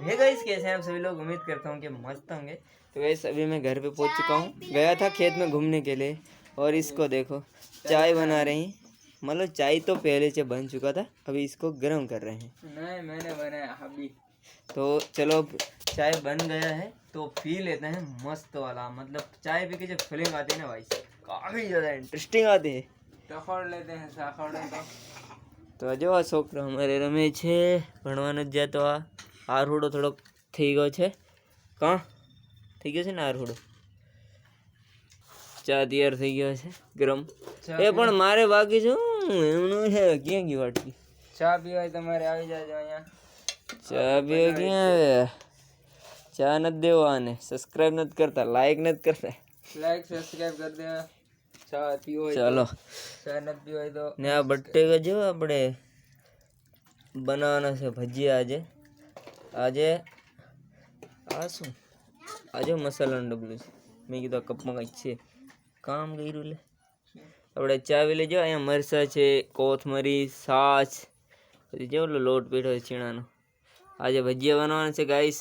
Hey guys, कैसे हैं आप सभी लोग? उम्मीद करता हूँ कि मस्त होंगे। तो गाइस अभी मैं घर पे पहुँच चुका हूँ। गया था खेत में घूमने के लिए और इसको देखो चाय बना रही। मतलब चाय तो पहले से बन चुका था, अभी इसको गर्म कर रहे हैं। नहीं, मैंने बनाया अभी। तो चलो चाय बन गया है तो पी लेते हैं मस्त वाला। मतलब चाय पी के जो फीलिंग आती है ना भाई, काफ़ी ज़्यादा इंटरेस्टिंग आती है। ટકોર લેતે हैं સાખોડે તો જો આ છોકરો અમારે રમે છે, ભણવા નથી જતો. આ આરહુડો થોડોક થઈ ગયો છે. કાં થઈ ગયો છે ને આરહુડો? ચા તૈયાર થઈ ગયો છે ગરમ. એ પણ મારે બાકી છે. એમનું છે ક્યાં ગયું વાટકી? ચા પીવાય તમારે આવી જાજો અહીંયા. ચા પીવા ક્યાં આવે? ચા નથી દેવા અને સબસ્ક્રાઈબ નથી કરતા, લાઈક નથી કરતા. લાઈક સબસ્ક્રાઇબ કરી દેવા. ચા પીવો હોય ચાલો ચા નથી પીવો હોય તો ને આ બટેકા જો આપણે બનાવવાના છે ભજીયા. આજે આ શું? આજે મસાલાનું ડબલું છે. મેં કીધું આ કપમાં કંઈક છે, કામ કર્યું. લે આપણે ચાવી લેજો. અહીંયા મરચાં છે, કોથમરી, છાશ, પછી જેવલો લોટ પીઠો છે ચીણાનો. આજે ભજીયા બનાવવાના છે ગાઈસ.